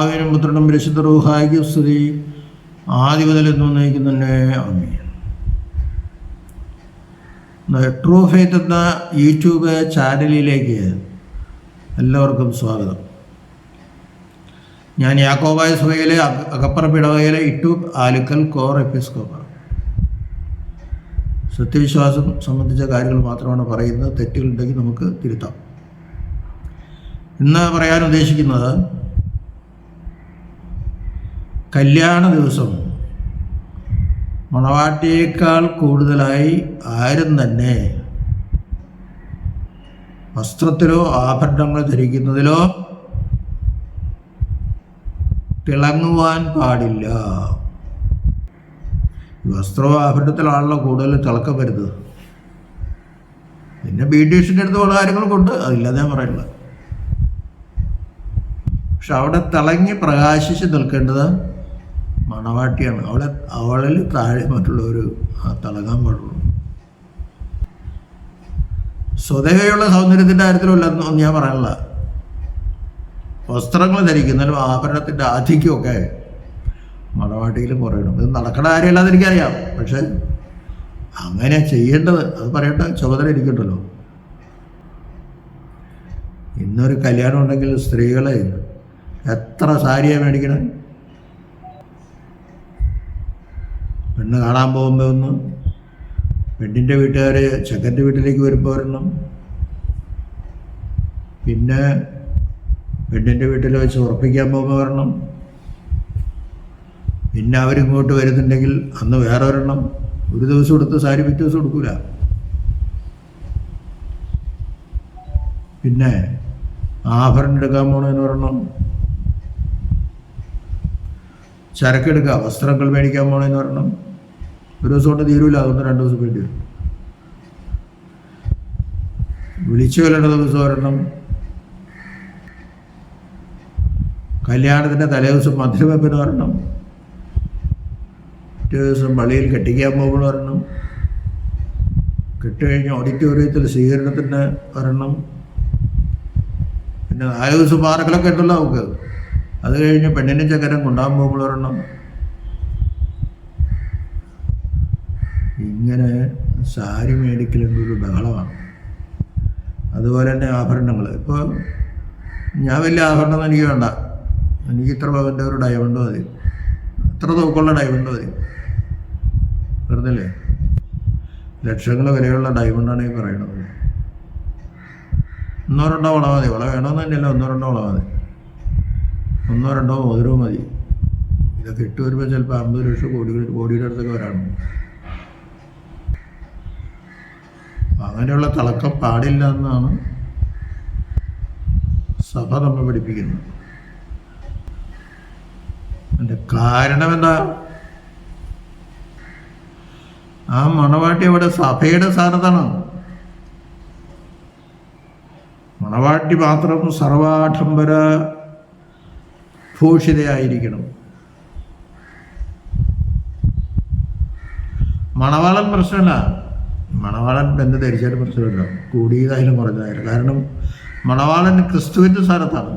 പിതാവിനും പുത്രനും പരിശുദ്ധ റൂഹായ്ക്കും സ്തുതി, ആദ്യം മുതൽ എന്നും എന്നേക്കും തന്നെ ആമേൻ. ട്രൂ ഫെയ്ത്ത് എന്ന യൂട്യൂബ് ചാനലിലേക്ക് എല്ലാവർക്കും സ്വാഗതം. ഞാൻ യാക്കോബായ സഭയിലെ അകപ്പറമ്പ് ഇടവകയിലെ ഇട്ടൂപ്പ് ആലുക്കൽ കോർ എപ്പിസ്കോപ്പ. സത്യവിശ്വാസം സംബന്ധിച്ച കാര്യങ്ങൾ മാത്രമാണ് പറയുന്നത്. തെറ്റുകളുണ്ടെങ്കിൽ നമുക്ക് തിരുത്താം. ഇന്ന് പറയാൻ ഉദ്ദേശിക്കുന്നത്, കല്യാണ ദിവസം മണവാട്ടിയേക്കാൾ കൂടുതലായി ആരും തന്നെ വസ്ത്രത്തിലോ ആഭരണങ്ങൾ ധരിക്കുന്നതിലോ തിളങ്ങുവാൻ പാടില്ല. വസ്ത്രവും ആഭരണത്തിലാണല്ലോ കൂടുതൽ തിളക്കം വരുന്നത്. പിന്നെ ബ്യൂട്ടീഷ്യൻ്റെ അടുത്ത് ഉള്ള കാര്യങ്ങളും കൊണ്ട് അതില്ലാതെ ഞാൻ പറയുന്നത്. പക്ഷെ അവിടെ തിളങ്ങി പ്രകാശിച്ച് നിൽക്കേണ്ടത് മണവാട്ടിയാണ്. അവളിൽ താഴെ മറ്റുള്ളവർ തിളങ്ങാൻ പാടുള്ളൂ. സ്വതവേയുള്ള സൗന്ദര്യത്തിൻ്റെ കാര്യത്തിലുള്ള ഒന്നും ഞാൻ പറയാനില്ല. വസ്ത്രങ്ങൾ ധരിക്കുന്നതിലും ആഭരണത്തിൻ്റെ ആധിക്യമൊക്കെ മണവാട്ടിയിലും കുറയണം. ഇത് നടക്കണ കാര്യമല്ലാതെ എനിക്കറിയാം. പക്ഷെ അങ്ങനെ ചെയ്യേണ്ടത് അത് പറയേണ്ട ചുമതല ഇരിക്കണ്ടല്ലോ. ഇന്നൊരു കല്യാണം ഉണ്ടെങ്കിൽ സ്ത്രീകളെ എത്ര സാരിയാണ് മേടിക്കണേ. പെണ്ണ് കാണാൻ പോകുമ്പോൾ ഒന്ന്, പെണ്ണിൻ്റെ വീട്ടുകാർ ചെക്കൻ്റെ വീട്ടിലേക്ക് വരുമ്പോൾ ഒരെണ്ണം, പിന്നെ പെണ്ണിൻ്റെ വീട്ടിൽ വെച്ച് ഉറപ്പിക്കാൻ പോകുമ്പോൾ ഒരെണ്ണം, പിന്നെ അവരിങ്ങോട്ട് വരുന്നുണ്ടെങ്കിൽ അന്ന് വേറെ ഒരെണ്ണം. ഒരു ദിവസം എടുത്ത് സാരി പിറ്റേ ദിവസം എടുക്കൂല. പിന്നെ ആഭരണം എടുക്കാൻ പോണതിന് ഒരെണ്ണം, ചരക്കെടുക്കുക വസ്ത്രങ്ങൾ മേടിക്കാൻ പോണതിന് ഒരെണ്ണം. ഒരു ദിവസം കൊണ്ട് തീരൂല, അതുകൊണ്ട് 2 ദിവസം വേണ്ടി വരും. വിളിച്ചു കൊല്ലേണ്ട ദിവസം ഒരെണ്ണം, കല്യാണത്തിൻ്റെ തലേദിവസം മധുരവെപ്പിന് ഒരെണ്ണം, പിറ്റേ ദിവസം പള്ളിയിൽ കെട്ടിക്കാൻ പോകുമ്പോൾ ഒരെണ്ണം, കെട്ടുകഴിഞ്ഞ് ഓഡിറ്റോറിയത്തിൽ സ്വീകരണത്തിന് ഒരെണ്ണം, പിന്നെ 4 ദിവസം പാർക്കലൊക്കെ ഉണ്ടല്ലോ നമുക്ക്. അത് കഴിഞ്ഞ് പെണ്ണിനും ചക്കരം കൊണ്ടാകാൻ പോകുമ്പോൾ ഒരെണ്ണം. ഇങ്ങനെ സാരി മേടിക്കലെന്നൊരു ബഹളമാണ്. അതുപോലെ തന്നെ ആഭരണങ്ങൾ. ഇപ്പോൾ ഞാൻ വലിയ ആഭരണം എനിക്ക് വേണ്ട. എനിക്ക് ഇത്ര പവൻ്റെ ഒരു ഡയമണ്ട് മതി, ഇത്ര തൂക്കമുള്ള ഡയമണ്ട് മതി. വെറുതെ ലക്ഷങ്ങൾ വിലയുള്ള ഡയമണ്ടാണ് ഈ പറയണത്. 1-2 വള മതി. വള വേണമെന്ന് തന്നെയല്ല, 1-2 വള മതി, 1-2 മോതിരവും മതി. ഇതൊക്കെ ഇട്ട് വരുമ്പോൾ ചിലപ്പോൾ 50 ലക്ഷം കോടിയുടെ അടുത്തൊക്കെ വരാണ്. അങ്ങനെയുള്ള തിളക്കം പാടില്ല എന്നാണ് സഭ നമ്മെ പഠിപ്പിക്കുന്നത്. അതിൻ്റെ കാരണം എന്താ? ആ മണവാട്ടി അവിടെ സഭയുടെ സ്ഥാനത്താണ്. മണവാട്ടി മാത്രം സർവാഡംബര ഭൂഷിതയായിരിക്കണം. മണവാളൻ പ്രശ്നമല്ല. മണവാളൻ എന്ത് ധരിച്ചാലും പ്രശ്നമില്ല, കൂടിയതായാലും കുറഞ്ഞതായാലും. കാരണം മണവാളൻ ക്രിസ്തുവിൻ്റെ സ്ഥാനത്താണ്.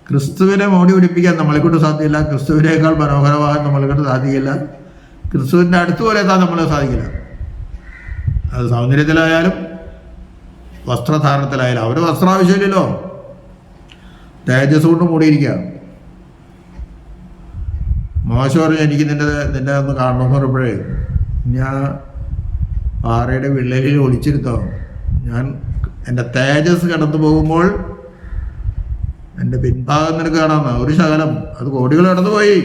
ക്രിസ്തുവിനെ മോടി പിടിപ്പിക്കാൻ നമ്മളെക്കൊണ്ട് സാധ്യമല്ല. ക്രിസ്തുവിനേക്കാൾ മനോഹരമാകാൻ നമ്മളെക്കൊണ്ട് സാധിക്കില്ല. ക്രിസ്തുവിൻ്റെ അടുത്ത് പോലെ എത്താൻ നമ്മളെ സാധിക്കില്ല. അത് സൗന്ദര്യത്തിലായാലും വസ്ത്രധാരണത്തിലായാലും. അവർ വസ്ത്രം ആവശ്യമില്ലല്ലോ, തേജസ് കൊണ്ട് മൂടിയിരിക്കുക. മോശം പറഞ്ഞു, എനിക്ക് നിന്നെ ഒന്ന് കാണണമെന്ന് പറഞ്ഞപ്പോഴേ ഞാൻ പാറയുടെ വിള്ളലിൽ ഒളിച്ചിരുത്തോ. ഞാൻ എൻ്റെ തേജസ് കടന്നു പോകുമ്പോൾ എൻ്റെ പിൻഭാഗം നിനക്ക് കാണാമെന്ന്. ഒരു ശകലം, അത് കോടികൾ കടന്നുപോയി,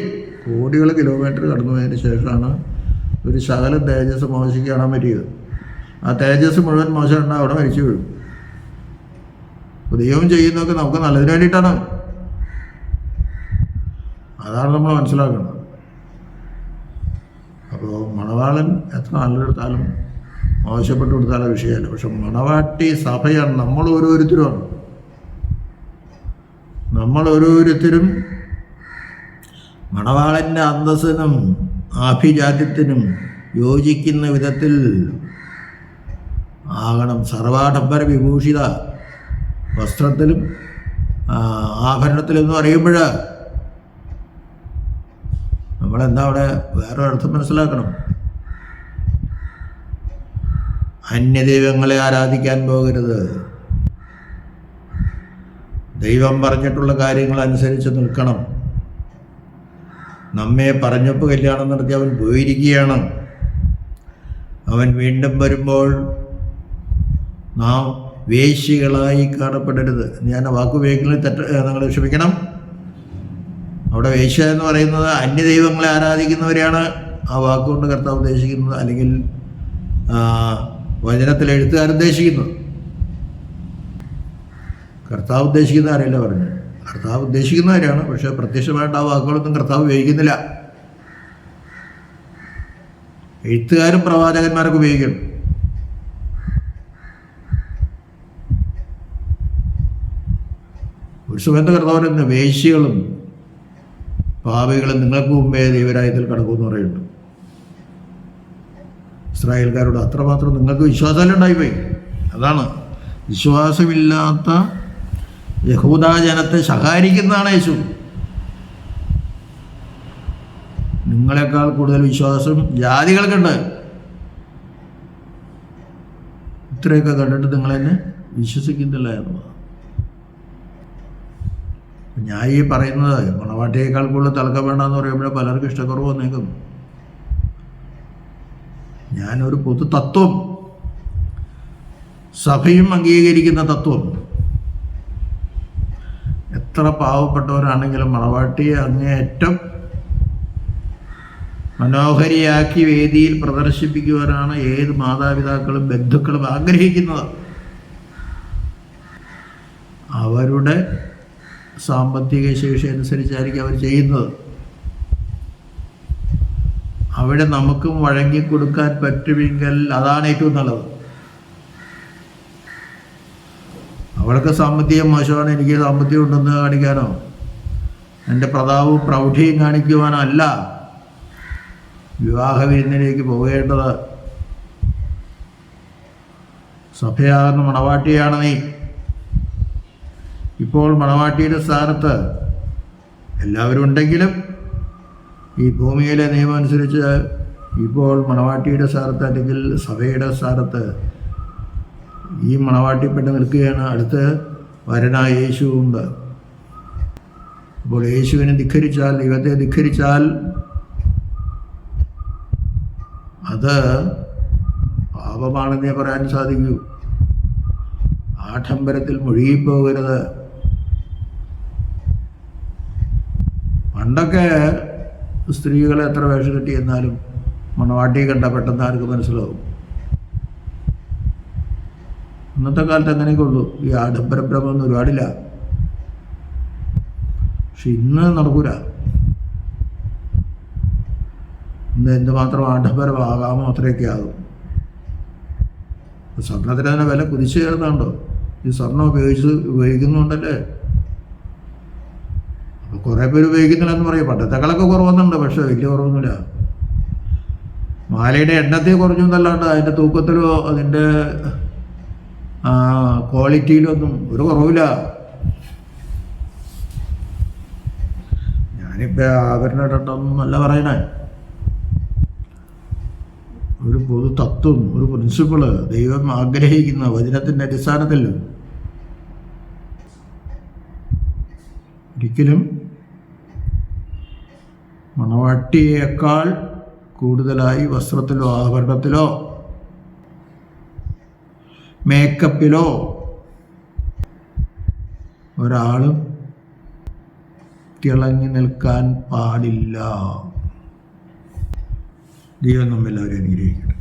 കോടികൾ കിലോമീറ്റർ കടന്നു പോയതിന് ശേഷമാണ് ഒരു ശകലം തേജസ് മോശയ്ക്ക് കാണാൻ പറ്റിയത്. ആ തേജസ് മുഴുവൻ മോശം അവിടെ മരിച്ചു വീഴും. ദൈവം ചെയ്യുന്നതൊക്കെ നമുക്ക് നല്ലതിന് വേണ്ടിയിട്ടാണ്. അതാണ് നമ്മൾ മനസ്സിലാക്കുന്നത്. അപ്പോൾ മണവാളൻ എത്ര നല്ലെടുത്താലും മോശപ്പെട്ട് കൊടുത്താലും വിഷയമല്ല. പക്ഷെ മണവാട്ടി സഭയാണ്, നമ്മൾ ഓരോരുത്തരുമാണ്. നമ്മൾ ഓരോരുത്തരും മണവാളൻ്റെ അന്തസ്സിനും ആഭിജാത്യത്തിനും യോജിക്കുന്ന വിധത്തിൽ ആകണം. സർവാഡംബര വിഭൂഷിത വസ്ത്രത്തിലും ആഭരണത്തിലെന്ന് പറയുമ്പോൾ നമ്മളെന്താ അവിടെ വേറെ അർത്ഥം മനസ്സിലാക്കണം. അന്യദൈവങ്ങളെ ആരാധിക്കാൻ പോകരുത്. ദൈവം പറഞ്ഞിട്ടുള്ള കാര്യങ്ങൾ അനുസരിച്ച് നിൽക്കണം. നമ്മെ പറഞ്ഞപ്പോൾ കല്യാണം നടത്തി അവൻ പോയിരിക്കുകയാണ്. അവൻ വീണ്ടും വരുമ്പോൾ നാം വേശ്യകളായി കാണപ്പെടരുത്. ഞാൻ ആ വാക്ക് ഉപയോഗിക്കുന്നത് നിങ്ങൾ ക്ഷമിക്കണം. അവിടെ വേശ്യ എന്ന് പറയുന്നത് അന്യദൈവങ്ങളെ ആരാധിക്കുന്നവരെയാണ് ആ വാക്കുകൊണ്ട് കർത്താവ് ഉദ്ദേശിക്കുന്നത്, അല്ലെങ്കിൽ വചനത്തിൽ എഴുത്തുകാർ ഉദ്ദേശിക്കുന്നത്. കർത്താവ് ഉദ്ദേശിക്കുന്ന ആരെയല്ല പറഞ്ഞത്, കർത്താവ് ഉദ്ദേശിക്കുന്നവരെയാണ്. പക്ഷെ പ്രത്യക്ഷമായിട്ട് ആ വാക്കുകളൊന്നും കർത്താവ് ഉപയോഗിക്കുന്നില്ല. എഴുത്തുകാരും പ്രവാചകന്മാരൊക്കെ ഉപയോഗിക്കണം. ഒരു സുഗന്ധ കർത്താവിന് വേശ്യകളും പാപികളും നിങ്ങൾക്ക് മുമ്പേ ദൈവരാജ്യത്തിൽ കടക്കുമെന്ന് പറയുന്നുണ്ട്. ഇസ്രായേൽക്കാരോട് അത്രമാത്രം നിങ്ങൾക്ക് വിശ്വാസമല്ല ഉണ്ടായിപ്പോയി. അതാണ് വിശ്വാസമില്ലാത്ത യഹൂദാജനത്തെ ശകാരിക്കുന്നതാണ് യേശു. നിങ്ങളെക്കാൾ കൂടുതൽ വിശ്വാസം ജാതികൾക്കുണ്ട്. ഇത്രയൊക്കെ കണ്ടിട്ട് നിങ്ങളെന്നെ വിശ്വസിക്കുന്നില്ല എന്നുള്ളത്. ഞാൻ ഈ പറയുന്നത് മണവാട്ടിയേക്കാൾ കൂടുതൽ തിളക്കം വേണ്ടെന്ന് പറയുമ്പോൾ പലർക്കും ഇഷ്ടക്കുറവ് വന്നേക്കും. ഞാനൊരു പൊതു തത്വം, സഭയും അംഗീകരിക്കുന്ന തത്വം, എത്ര പാവപ്പെട്ടവരാണെങ്കിലും മണവാട്ടിയെ അങ്ങേയറ്റം മനോഹരിയാക്കി വേദിയിൽ പ്രദർശിപ്പിക്കുവാനാണ് ഏത് മാതാപിതാക്കളും ബന്ധുക്കളും ആഗ്രഹിക്കുന്നത്. അവരുടെ സാമ്പത്തിക ശേഷി അനുസരിച്ചായിരിക്കും അവർ ചെയ്യുന്നത്. അവിടെ നമുക്കും വഴങ്ങിക്കൊടുക്കാൻ പറ്റുമെങ്കിൽ അതാണ് ഏറ്റവും നല്ലത്. അവൾക്ക് സാമ്പത്തികം മോശമാണ്, എനിക്ക് സാമ്പത്തികം ഉണ്ടെന്ന് കാണിക്കാനോ എൻ്റെ പ്രതാപവും പ്രൗഢിയും കാണിക്കുവാനോ അല്ല വിവാഹ വിരുന്നിലേക്ക് പോകേണ്ടത്. സഭയാകുന്ന മണവാട്ടിയാണ് നീ. ഇപ്പോൾ മണവാട്ടിയുടെ സ്ഥാനത്ത് എല്ലാവരും ഉണ്ടെങ്കിലും ഈ ഭൂമിയിലെ നിയമം അനുസരിച്ച് ഇപ്പോൾ മണവാട്ടിയുടെ സ്ഥാനത്ത് അല്ലെങ്കിൽ സഭയുടെ സ്ഥാനത്ത് ഈ മണവാട്ടിപ്പെട്ട് നിൽക്കുകയാണ്. അടുത്ത് വരനായ യേശുവുണ്ട്. അപ്പോൾ യേശുവിനെ ധിക്കരിച്ചാൽ, ദൈവത്തെ ധിക്കരിച്ചാൽ അത് പാപമാണെന്നേ പറയാൻ സാധിക്കൂ. ആഡംബരത്തിൽ മുഴുകിപ്പോകരുത്. പണ്ടൊക്കെ സ്ത്രീകളെ എത്ര വേഷം കെട്ടി എന്നാലും മണവാട്ടിയെ കണ്ട പെട്ടെന്ന് ആർക്ക് മനസ്സിലാവും. ഇന്നത്തെ കാലത്ത് അങ്ങനെയൊക്കെ ഉള്ളൂ. ഈ ആഡംബരഭ്രമൊന്നും ഒരുപാടില്ല. പക്ഷെ ഇന്ന് നടക്കൂല. ഇന്ന് എന്തുമാത്രം ആഡംബരമാകാമോ അത്രയൊക്കെ ആകും. സ്വർണ്ണത്തിന് തന്നെ വില കുതിച്ചു കയറുന്നുണ്ടോ? ഈ സ്വർണ്ണം ഉപയോഗിക്കുന്നുണ്ടല്ലേ. അപ്പോൾ കുറേ പേര് ഉപയോഗിക്കുന്നില്ലെന്ന് പറയും. പണ്ടത്തെക്കാളൊക്കെ കുറവൊന്നുണ്ട്, പക്ഷെ വലിയ കുറവൊന്നുമില്ല. മാലയുടെ എണ്ണത്തിൽ കുറഞ്ഞു എന്നല്ലാണ്ട് അതിൻ്റെ തൂക്കത്തിലോ അതിൻ്റെ ക്വാളിറ്റിയിലോ ഒന്നും ഒരു കുറവില്ല. ഞാനിപ്പോൾ ആഭരണം ഇടണമെന്നും അല്ല പറയണേ. ഒരു പൊതു തത്വം, ഒരു പ്രിൻസിപ്പിള് ദൈവം ആഗ്രഹിക്കുന്ന വചനത്തിൻ്റെ അടിസ്ഥാനത്തിൽ ഒരിക്കലും മണവാട്ടിയേക്കാൾ കൂടുതലായി വസ്ത്രത്തിലോ ആഭരണത്തിലോ മേക്കപ്പിലോ ഒരാളും തിളങ്ങി നിൽക്കാൻ പാടില്ല. ദൈവം നമ്മെല്ലാവരും അനുഗ്രഹിക്കട്ടെ.